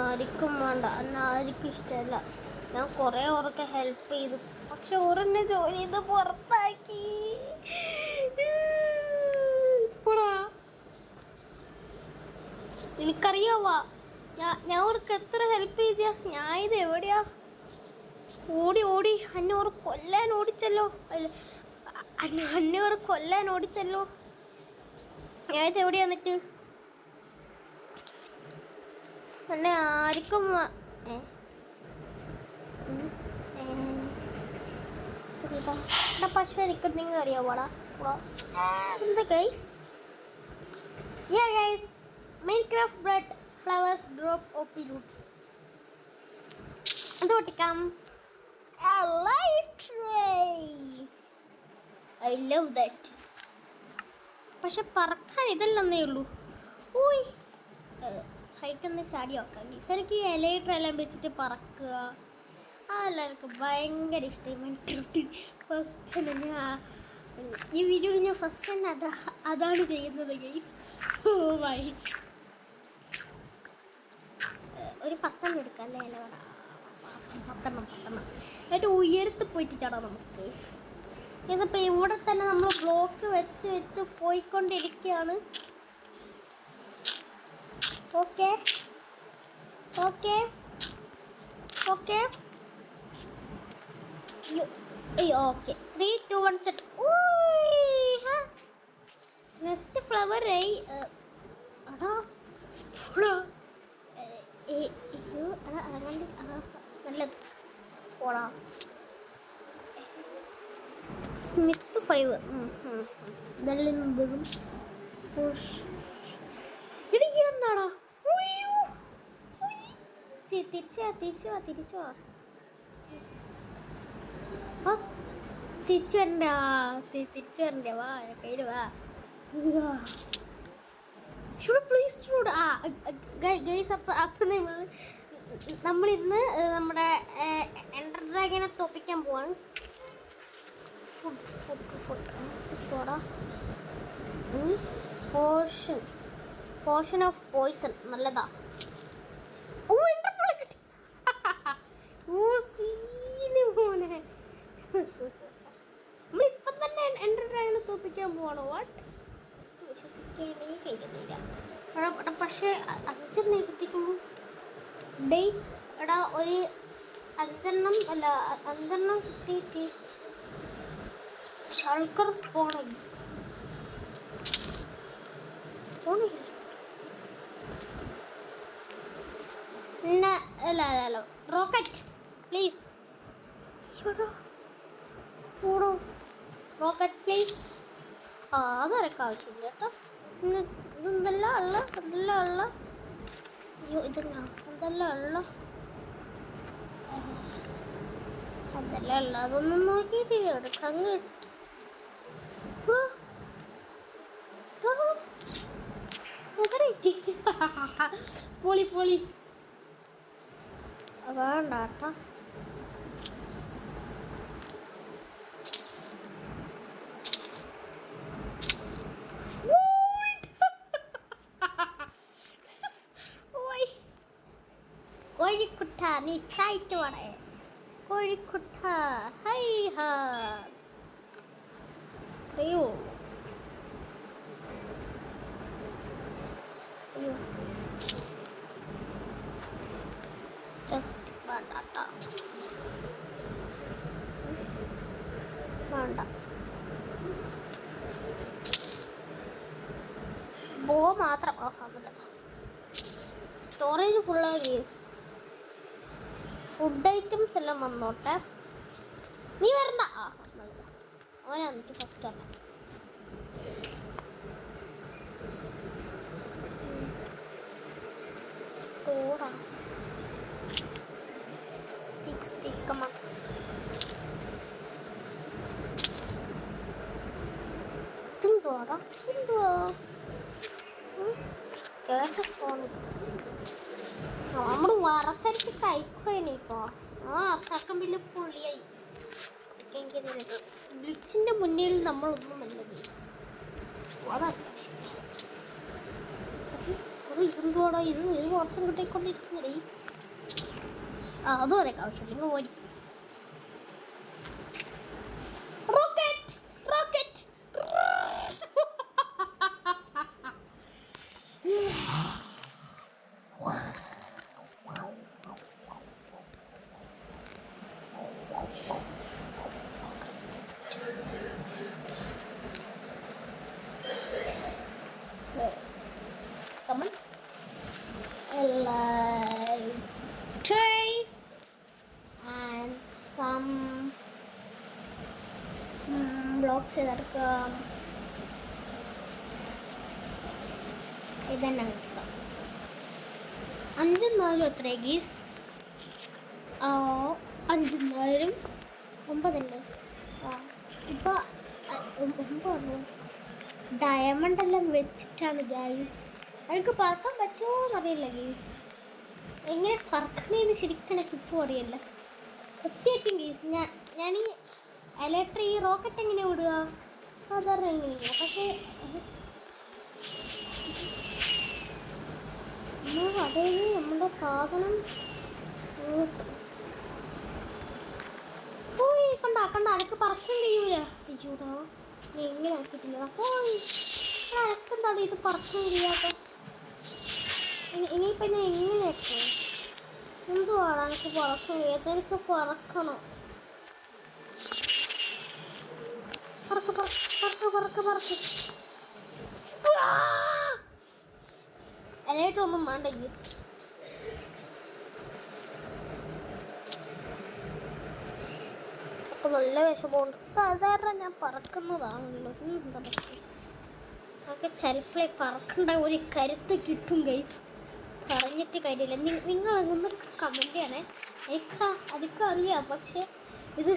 ആർക്കും വേണ്ട, എന്നെ ആർക്കും ഇഷ്ടമല്ല. ഞാൻ കുറേ ഓർക്ക് ഹെൽപ്പ് ചെയ്തു, പക്ഷെ ഓരെന്നെ ജോലി ചെയ്ത് പുറത്താക്കി. എനിക്കറിയാവാ, ഞാൻ ഓർക്ക് എത്ര ഹെൽപ്പ് ചെയ്ത. ഞാൻ ഇത് എവിടെയാ ഓടി ഓടി അന്നെ ഓർ കൊല്ലാൻ ഓടിച്ചല്ലോ. അന്നെ ഓർ കൊല്ലാൻ ഓടിച്ചല്ലോ. ഞാൻ ഇത് എവിടെയാ എന്നിട്ട് എന്നെ ആർക്കും പശു എനിക്ക് നിങ്ങൾ അറിയാവാടാ എന്താ guys? Minecraft bread flowers drop OP Roots അത് പൊട്ടിക്കാം. I love that. പക്ഷെ പറക്കാൻ ഇതല്ലെന്നേ ഉള്ളൂ. ഊയ് ഹൈറ്റ് ഒന്ന് ചാടി നോക്കാം ഗീസ്. എനിക്ക് ഈ എലൈറ്ററെല്ലാം വെച്ചിട്ട് പറക്കുക അതെല്ലാം എനിക്ക് ഭയങ്കര ഇഷ്ടമായി. ഫസ്റ്റ് ഞാൻ ഈ വീഡിയോയിൽ ഞാൻ ഫസ്റ്റ് തന്നെ അതാണ് ചെയ്യുന്നത് ഗൈസ്. ഓ മൈ, ഒരു 10 എടുക്കാം അല്ലേ? ഇല വേണം, 10 ഏറ്റവും ഉയരത്ത് പോയിട്ട് ചാടാം നമുക്ക്. ഇതിപ്പോൾ ഇവിടെ തന്നെ നമ്മൾ ബ്ലോക്ക് വെച്ച് വെച്ച് പോയിക്കൊണ്ടിരിക്കുകയാണ്. Okay okay okay okay 3, 2, 1 set. Next flower നല്ലത് പോടാ. സ്മിത്ത് 5 ഇതെല്ലാം എന്താടാ? തിരിച്ചു വരണ്ടേ? വാ കയ്യിൽ വാ. ഗൈസ്, അപ്പം നമ്മളിന്ന് നമ്മുടെ എൻഡർ ഡ്രാഗനെ തോപ്പിക്കാൻ പോവാണ്. പോഷൻ ഓഫ് പോയിസൺ നല്ലതാ. നമ്മളിപ്പം തന്നെ എൻഡർ ഡ്രാഗനെ തോപ്പിക്കാൻ പോവാണോ? വാട്ട്, വിശ്വസിക്കാനേ കഴിയുന്നില്ല. പക്ഷേ 5 കിട്ടിക്കുന്നു. എടാ ഒരു 5 കിട്ടിയിട്ട് ഷൾക്കർ പോണെങ്കിൽ അല്ല റോക്കറ്റ് പ്ലീസ്. പോടോ റോക്കറ്റ് പ്ലീസ്. അതൊക്കെ ആവശ്യമില്ല കേട്ടോ. ഇതെന്തെല്ലാം ഉള്ള അയ്യോ ഇതെല്ലാം ഉള്ള അതൊന്നും നോക്കിയിട്ടില്ല. എടുക്കങ്ങ് പൊളി വേണ്ട കേട്ടോ. കോഴിക്കുട്ട നീ ചായറ്റ് വേണേ? കോഴിക്കുട്ട ഹൈ ഹാ അയ്യോ ജസ്റ്റ് വേണ്ട ബോ മാത്രം. സ്റ്റോറേജ് ഫുള്ളായി. ഫുഡ് ഐറ്റംസ് എല്ലാം വന്നോട്ടെ. നീ വരണ്ട. അവനെ വന്നിട്ട് ഫസ്റ്റ് ആക്കാം. സ്റ്റിക്ക് തിന്തുവാടാ കേട്ട ഫോൺ നമ്മൾ വറത്തരച്ച് കഴിക്കുവാനിപ്പോ. അത്രക്കം വലിയ പുള്ളിയായി. ഗ്ലിച്ചിന്റെ മുന്നിൽ നമ്മളൊന്നും അല്ല. അതാണ് എന്തുവാടോ ഇത് മാത്രം കിട്ടിക്കൊണ്ടിരിക്കുന്നേ. അതും അതൊക്കെ ആവശ്യമില്ല. ഇങ്ങ് പോരി. Rocket rocket Come on. Tray and some blocks ചേർക്കാം. ഇതന്നെ കിട്ടുക. 5 4 എത്ര ഗീസ്? 5 4 9 അല്ലേ? ഇപ്പോൾ 9 ഡയമണ്ട് എല്ലാം വെച്ചിട്ടാണ് ഗൈസ്. അവർക്ക് പറക്കാൻ പറ്റുമോ എന്നറിയില്ല ഗീസ്. എങ്ങനെ പറക്കണേന്ന് ശരിക്കും എനിക്ക് ഇപ്പോൾ അറിയില്ല. സത്യമായിട്ടും ഗീസ് ഞാൻ ഈ ഇലക്ട്രിക് ഈ റോക്കറ്റ് എങ്ങനെ വിടുക? സാധാരണ എങ്ങനെയാണ്. പക്ഷേ അതായത് നമ്മുടെ സാധനം പോയി കണ്ട എനക്ക് പറക്കാൻ കഴിയൂല. അയ്യോടാ എങ്ങനെ ആക്കിയിട്ടില്ല. അപ്പോൾ എനക്കെന്താണ് ഇത് പറക്കാൻ കഴിയാത്ത? ഇനിയിപ്പോൾ ഞാൻ എങ്ങനെയൊക്കെ എന്തുവാണ് എനിക്ക് പറക്കാൻ കഴിയാത്ത? എനിക്ക് പറക്കണം. പറക്ക് പറക്ക് പറക്ക് പറക്ക് പറക്ക്. എലായിട്ടൊന്നും വേണ്ട ഗീസ്. അപ്പോൾ നല്ല വിഷമമുണ്ട്. സാധാരണ ഞാൻ പറക്കുന്നതാണല്ലോ. എന്താ പറ്റുക? അതൊക്കെ ചിലപ്പോൾ പറക്കേണ്ട ഒരു കരുത്ത് കിട്ടും ഗൈസ്. പറഞ്ഞിട്ട് കാര്യമില്ല. നിങ്ങളൊന്ന് കമൻറ്റ് ചെയ്യണേ. അതൊക്കെ അറിയാം. പക്ഷേ ഇത്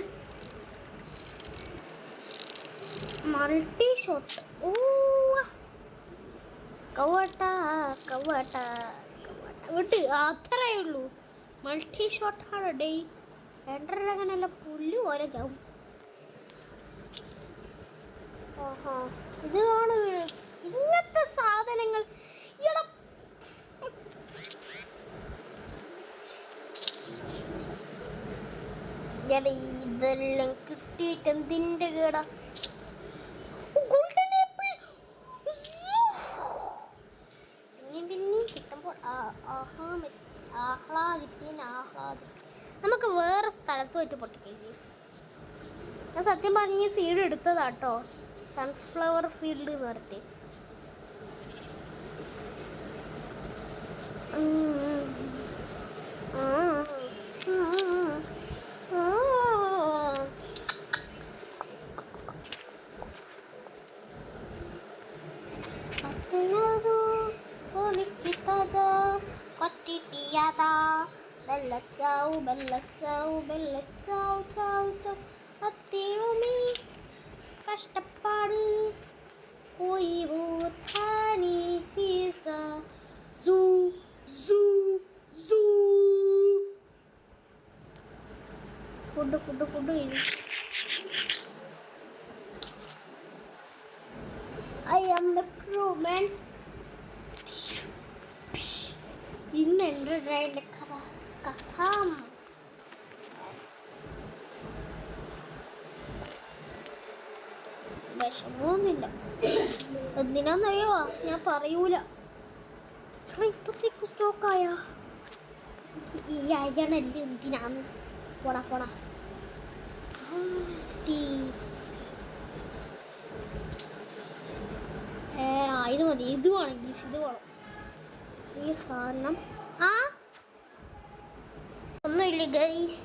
മൾട്ടി ഷോട്ട്. ഓ കവട്ട കവട്ട കവട്ട വിട്ട് അത്രയേ ഉള്ളൂ. മൾട്ടി ഷോട്ടാണ് ഡേ. അങ്ങനെയല്ല പുല്ല് പോലെ ചാവും. ഓഹോ ഇതാണ് ഇങ്ങനത്തെ സാധനങ്ങൾ. ഇതെല്ലാം കിട്ടിയിട്ട് എന്തിൻ്റെ കേടാ? ഗോൾഡൻ ആപ്പിൾ പിന്നെയും കിട്ടുമ്പോൾ നമുക്ക് വേറെ സ്ഥലത്ത് പോയിട്ട് പൊട്ടിക്കാം ഗീസ്. ഞാൻ സത്യം പറഞ്ഞ് സീഡ് എടുത്തതാട്ടോ. സൺഫ്ലവർ ഫീൽഡ് എന്ന് പറഞ്ഞിട്ട്. കഷ്ടപ്പാട് food I am the crewman. ഇന്ന് എൻ്റെ ഡ്രൈവിൻ്റെ കഥ വിഷമമൊന്നുമില്ല. എന്തിനാന്നറിയോ? ഞാൻ പറയൂല. ഇപ്പത്തേക്ക് സ്റ്റോക്കായ ഈ അയണല്ലേ എന്തിനാന്ന്? പോടാ ഇത് മതി. ഇത് വേണം ഗീസ്. ഇത് വേണം ഈ സാധനം. ഒന്നുമില്ല ഗൈസ്.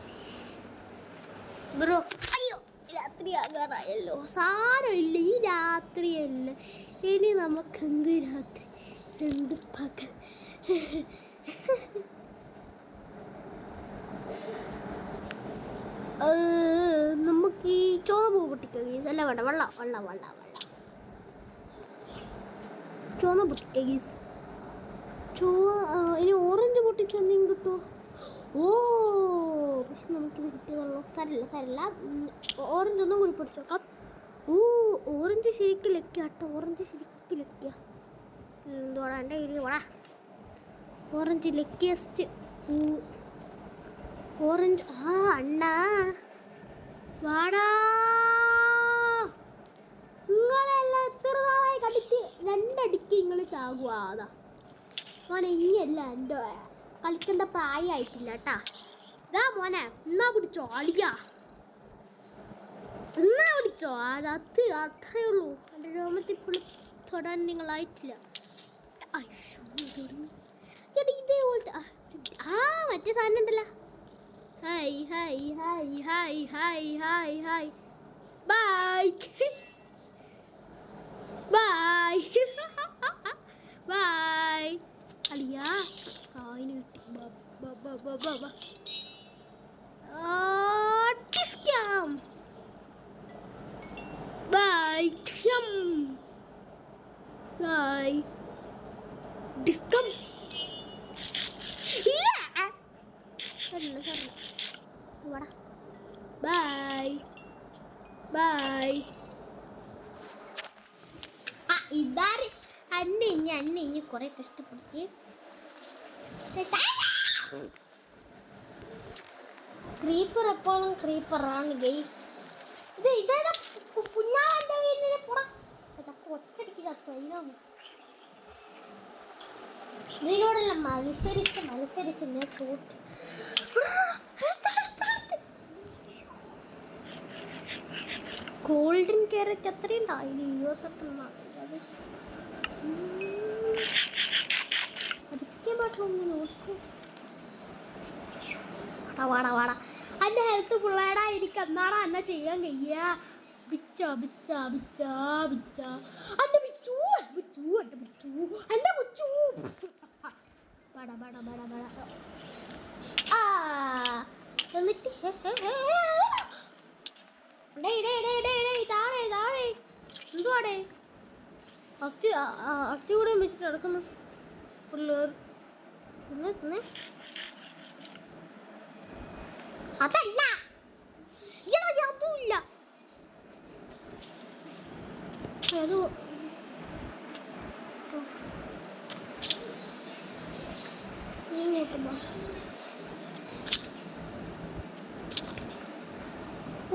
ബ്രോ അയ്യോ രാത്രി ആകാറായല്ലോ. സാരമില്ല, ഈ രാത്രിയല്ല. ഇനി നമുക്ക് എന്ത് രാത്രി എന്ത് പകൽ. നമുക്ക് ഈ ചോന്ന പൂ പൊട്ടിക്കുക ഗീസ്. അല്ല വേണ്ട, വെള്ള ചോന്ന പൊട്ടിക്കുക ഗീസ്. ഇനി ഓറഞ്ച് പൊട്ടിച്ചെന്തെങ്കിലും കിട്ടുമോ? പക്ഷെ നമുക്കിത് കിട്ടുകയുള്ളൂ. തരില്ല. ഓറഞ്ച് ഒന്നും കൂടി പൊടിച്ചു നോക്കാം. ഓറഞ്ച് ശരിക്കും ലക്കുക കേട്ടോ. ഓറഞ്ച് ശരിക്കും ലക്കുക. എന്തുവാടാ എൻ്റെ കയ്യിൽ? വാടാ ഓറഞ്ച് ലക്കിയസ്റ്റ് ഓറഞ്ച്. ആ അണ്ണാ വാടാ, നിങ്ങളെല്ലാം എത്ര നാളായി കടിക്ക്? രണ്ടടിക്ക് നിങ്ങൾ ചാകുക. അതാ മോനെ, ഇനിയല്ല എൻ്റെ കളിക്കേണ്ട പ്രായമായിട്ടില്ല കേട്ടാ. ഇതാ മോനെ, എന്നാ പിടിച്ചോ അടിയാ, എന്നാ പിടിച്ചോ. അത്രേ ഉള്ളൂ. എൻ്റെ രോമത്തിൽ പുള്ളി തൊടാൻ നിങ്ങളായിട്ടില്ല. ഇതേപോലത്തെ മറ്റേ സാധനം ഉണ്ടല്ലോ. Hi hi hi hi hi hi hi bye bye bye അളിയാ. അതിന് കിട്ടി. ബൈ ബൈ ഡിസ്കം. Bye bye. ഇതാര് അന്നെ ഇനി കുറെ കഷ്ടപ്പെടുത്തി. ക്രീപ്പർ എപ്പോഴും ക്രീപ്പറാണ് ഗെയ്സ്. ഇതേതാ കുഞ്ഞാളെന്റെ വീടിനെ പോടാ. അതൊക്കെ ഒറ്റടിക്ക് കത്തയിലാണ്. ഇതിനോടെല്ലാം മത്സരിച്ച് ഞാൻ തോറ്റ്. ഗോൾഡൻ ക്യാരറ്റ് എത്രയുണ്ടായി? 28. അടിക്കാൻ പാട്ടിലൊന്ന് നോക്കും. വാടാ എൻ്റെ ഹെൽത്ത് ഫുള്ളാടാ. എനിക്ക് എന്നാടാ എന്നെ ചെയ്യാൻ കഴിയുക? ബിച്ച എൻ്റെ ബിച്ചു എന്നിട്ട് എന്തുവാടേ അസ്ഥി കൂടെ വെച്ചിട്ട് നടക്കുന്നു പിള്ളേർ. തിന്നെ അതല്ല, അതുമില്ല. അത്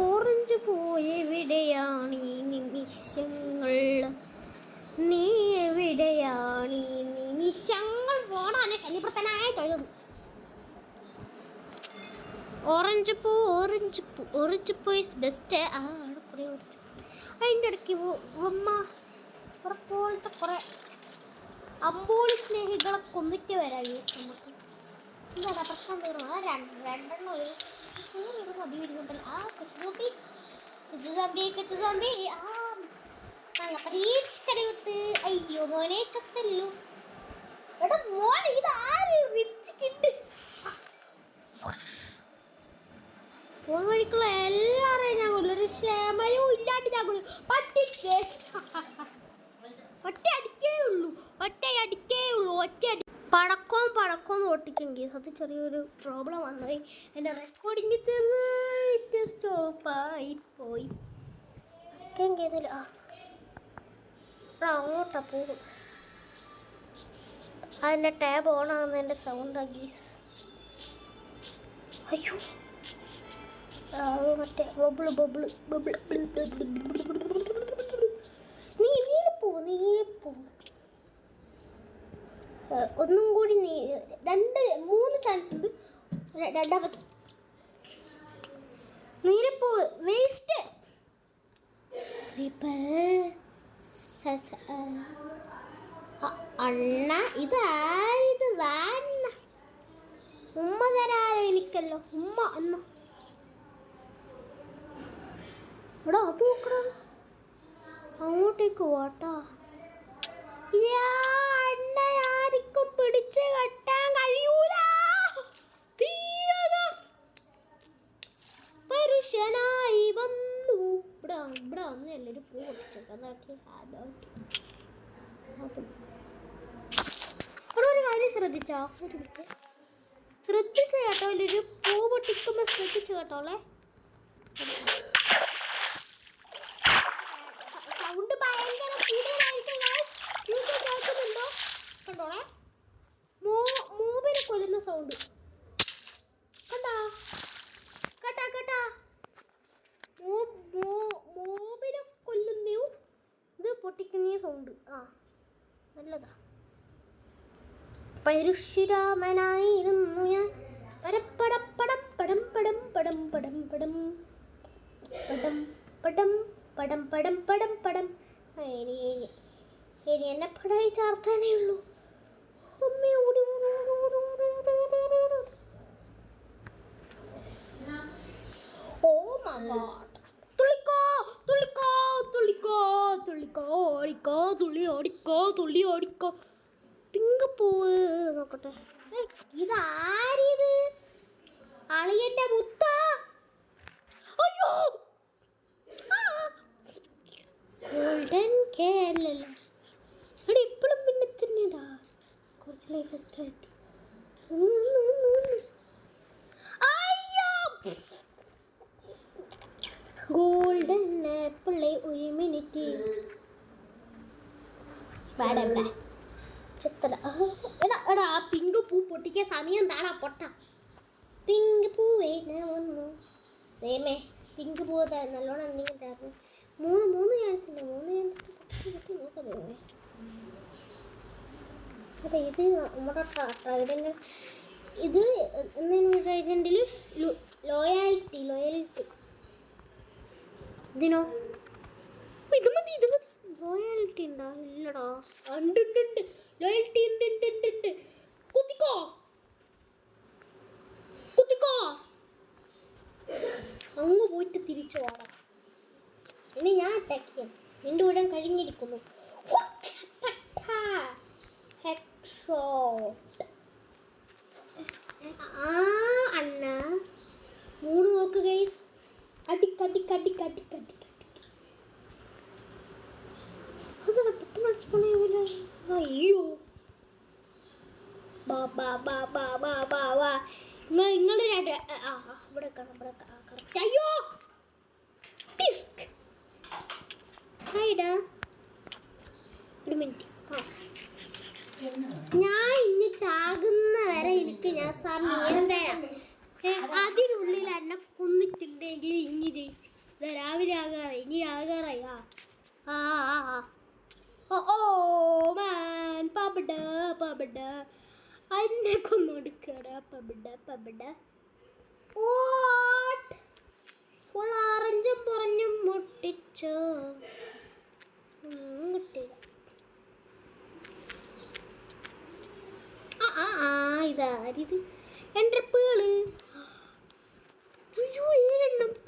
ഓറഞ്ച് പോയെവിടെയാണ് ഈ നിമിഷങ്ങൾ? നീ എവിടെയാണ് ഈ നിമിഷങ്ങൾ? പോടാനെ ശല്യപ്രത്തനായി തോന്നുന്നു. ഓറഞ്ച് പൂ ഇസ് ബെസ്റ്റ്. അവിടെ കുറേ ഓറഞ്ച് പൂ. അതിൻ്റെ ഇടയ്ക്ക് പോലത്തെ കുറേ അമ്പോളി സ്നേഹികളെ കൊന്നിട്ട് വരാം യൂസ് നമുക്ക്. എന്താ പ്രശ്നം തീർന്നു? രണ്ടെണ്ണം നദി വരുന്നുണ്ടല്ലോ. കൊച്ചു പരീക്ഷിച്ചടയുത്ത്. അയ്യോ മോനെ കത്തല്ലോ. എടാ മോനെ, ഇത് ആര് റിച്ച് കിഡ്? പോകുന്ന വഴിക്കുള്ള എല്ലാവരെയും ഞാൻ കൊള്ളു. ഒരു ക്ഷമയും ഇല്ലാണ്ട് ഞാൻ കൊള്ളു. പറ്റിച്ചേ. ഒറ്റയടിക്കേ ഉള്ളൂ. പടക്കവും ഓട്ടിക്കെങ്കിൽ അത് ചെറിയൊരു പ്രോബ്ലം വന്നുപോയി. എൻ്റെ റെക്കോർഡിങ് ചെറുതായിട്ട് സ്റ്റോപ്പായി പോയി. കേസില്ല. അങ്ങോട്ടാ പോകും. അതിൻ്റെ ടാബ് ഓൺ ആകുന്നതിൻ്റെ സൗണ്ടാ ഗീസ്. അയ്യോ, മറ്റേ ബബിള് നീ പോ. ഒന്നും കൂടി 3 ചാൻസ് ഉണ്ട്. രണ്ടാമത്തെ നീലപ്പൂ വേസ്റ്റ്. അണ്ണ ഇത് വേണ്ട. ഉമ്മ തരാറോ എനിക്കല്ലോ. ഉമ്മ അന്ന എടാ അത് നോക്കടാ. അങ്ങോട്ടേക്ക് പോട്ടാ. ആർക്കും പിടിച്ച് കെട്ടാൻ കഴിയൂല. പരുഷനായി വന്നു. ഇവിടെ വന്ന് എല്ലാവരും പൂ പൊട്ടിച്ചേക്കാന്നാക്കി. ഒരു കാര്യം ശ്രദ്ധിച്ചോ? ശ്രദ്ധിച്ച് കേട്ടോ. ഒരു പൂ പൊട്ടിക്കുമ്പോൾ ശ്രദ്ധിച്ചു കേട്ടോളെ. സൗണ്ട് ഭയങ്കര കൂടുതലായിരിക്കും. കേൾക്കുന്നുണ്ടോ? കണ്ടോളെ. കൊല്ലുന്ന സൗണ്ട് കണ്ടാ കേട്ടാ കേട്ടാ മോബിനെ കൊല്ലുന്നയോ ഇത് പൊട്ടിക്കുന്ന സൗണ്ട്. ആ നല്ലതാ. പരശുരാമനായിരുന്നു ഞാൻ. പരപ്പടം പടം പടം പടം പടം പടം പടം പടം പടം പടം പടം പടം പടം. ഇനി എന്നെ പടായി ചാർത്താനേ ഉള്ളൂ. Oh my God. തുള്ളിക്കോ തുള്ളിക്കോ തുള്ളിക്കോ തുള്ളിക്കോ ഓടിക്കോ തുള്ളി ഓടിക്കോ തുള്ളി ഓടിക്കോ. പിങ്ക് പൂവ് നോക്കട്ടെ. ഇതാരിത്? അളിയന്റെ മുത്ത. അയ്യോ ഗോൾഡൻ കേരള. എടി ഇപ്പോഴും പിന്നെ തന്നെടാ കുറച്ച് ലൈഫ് എക്സ്ട്രാക്ട്. ഗോൾഡൻ ആപ്പിളെ ഒരു മിനിറ്റ് ചിത്ര. എടാ എടാ ആ പിങ്ക് പൂ പൊട്ടിക്കാൻ സമയം താടാ പൊട്ട. പിങ്ക് പൂവേ വന്നു നേമേ. പിങ്ക് പൂ നല്ലോണം എന്തെങ്കിലും തരണം. മൂന്ന് ക്യാൻസുണ്ട്. പൊട്ടി നോക്കതേ. അതെ ഇത് നമ്മുടെ ട്രൈഡൻ്റ്. ഇത് എന്തെങ്കിലും ട്രൈഡൻറ്റിൽ ലോയാലിറ്റി ഇതിനോ ഇത് മതി ലോയാലിറ്റി ഉണ്ടോ? ഇല്ലടാ. ഉണ്ട് ലോയാലിറ്റി ഉണ്ട്. കുത്തിക്കോ അങ്ങ് പോയിട്ട് തിരിച്ചു പോകാം. ഇനി ഞാൻ അറ്റാക്ക് ചെയ്യാം. നിന്റെ കൂടെ കഴിഞ്ഞിരിക്കുന്നു. അണ്ണ 3 നോക്ക് ഗൈസ്. അടിക്കടിക്കടിക്കടിക്കടിക്കടി. അതാണ് പെട്ടെന്ന്. അയ്യോ നിങ്ങൾ ഇവിടെ കറക്റ്റ്. അയ്യോ ഒരു മിനിറ്റ്. ഞാൻ ഇനി ചാകുന്ന വരെ എനിക്ക് ഞാൻ സമയം തരാം. അതിനുള്ളിൽ എന്നെ കൊന്നിട്ടുണ്ടെങ്കിൽ ഇനി ജയിച്ച്. രാവിലെ ആകാറായി. ഇനി ആകാറായി. ഓ മാൻ പബട എന്നെ കൊന്നൊടുക്കടാ പബട. ഫുൾ ആറഞ്ചും പുറഞ്ഞും മുട്ടിച്ചോ കിട്ടില്ല. ഇതാരിത്? എൻട്രപ്പുകള്. അയ്യോ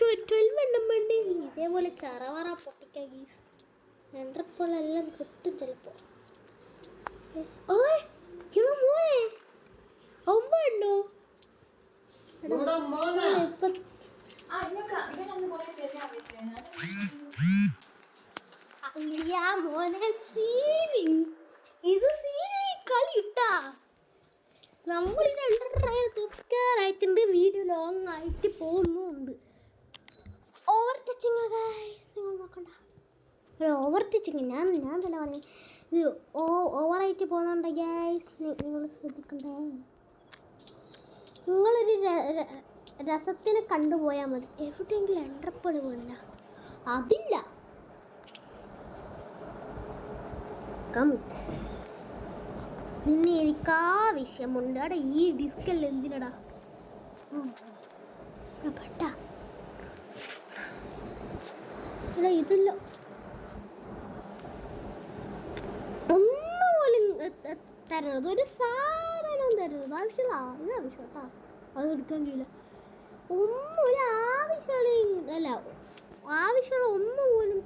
12 എണ്ണം വേണ്ടേ. ഇതേപോലെ ചറവറ പൊട്ടിക്കാ ഗീസ്. എൻട്രപ്പുകളെല്ലാം കിട്ടും ചിലപ്പോ. മോനെ 9 എണ്ണോ? മോനെ സീനി. ഇത് സീനി കളി ഇട്ടാ. നമ്മളിത് തുറക്കാറായിട്ടുണ്ട്. വീഡിയോ ലോങ് ആയിട്ട് പോകുന്നുണ്ട്. Over touching guys. നിങ്ങൾ നോക്കണ്ട. ഓവർ ടച്ചിങ് ഞാൻ തന്നെ പറഞ്ഞു. ഇത് ഓവറായിട്ട് പോകുന്നുണ്ട് ഗൈസ്. നിങ്ങൾ ശ്രദ്ധിക്കണ്ടേ. നിങ്ങളൊരു രസത്തിന് കണ്ടുപോയാൽ മതി. എവിടെയെങ്കിലും എൻട്രപ്പള് വീണില്ല. അതില്ല. പിന്നെ എനിക്ക് ആവശ്യമുണ്ട്. അവിടെ ഈ ഡിസ്കല്ല എന്തിനടാ പെട്ടാ. ഇതില്ല ഒന്നുപോലും തരരുത്. ഒരു സാധനം തരരുത്. ആവശ്യമുള്ള ഇത് ആവശ്യട്ടാ. അത് എടുക്കാൻ കഴിയില്ല. ഒരു ആവശ്യമുള്ള ആവശ്യമുള്ള ഒന്നുപോലും.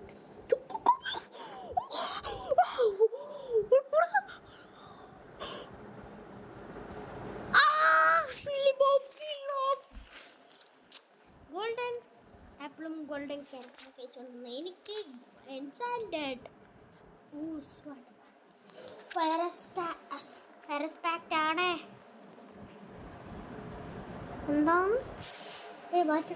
ഗോൾഡൻ ആപ്പിളും ഗോൾഡൻ ക്യാരറ്റും കഴിച്ചുകൊണ്ടിരുന്നത് എനിക്ക് എൻചാൻറ്റഡ് ഫയറസ്പാക്റ്റ് ആണേ. എന്താണ് മാറ്റേ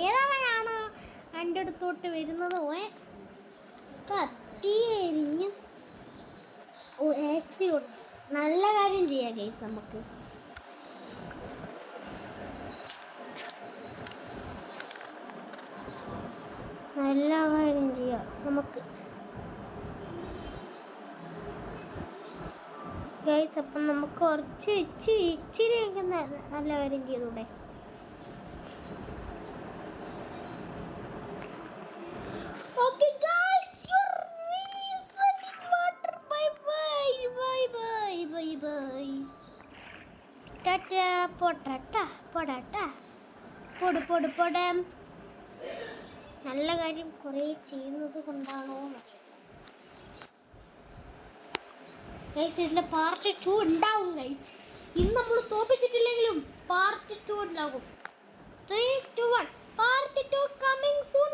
ഏതവനാണോ എൻ്റെ അടുത്തോട്ട് വരുന്നത്? കത്തി എരിഞ്ഞ് ആക്സിഡന്റ്. നല്ല കാര്യം ചെയ്യാം ഗൈസ്. നമുക്ക് നല്ല കാര്യം ചെയ്യാം നമുക്ക് ഗൈസ്. അപ്പം നമുക്ക് കുറച്ച് ഇച്ചിരി നല്ല കാര്യം ചെയ്തൂടെ? Okay guys, you're really sweating water. Bye bye. Tata podata. Poda. നല്ല കാര്യം കുറേ ചെയ്യുന്നത് കൊണ്ടാണോ ഗൈസ്? ഇതിന്റെ പാർട്ട് 2 ഉണ്ടാവും ഗൈസ്. ഇന്ന് നമ്മൾ തോപ്പിച്ചിട്ടില്ലെങ്കിലും പാർട്ട് 2 ഉണ്ടാകും. 3, 2, 1 പാർട്ട് 2 കമ്മിങ് സൂൺ.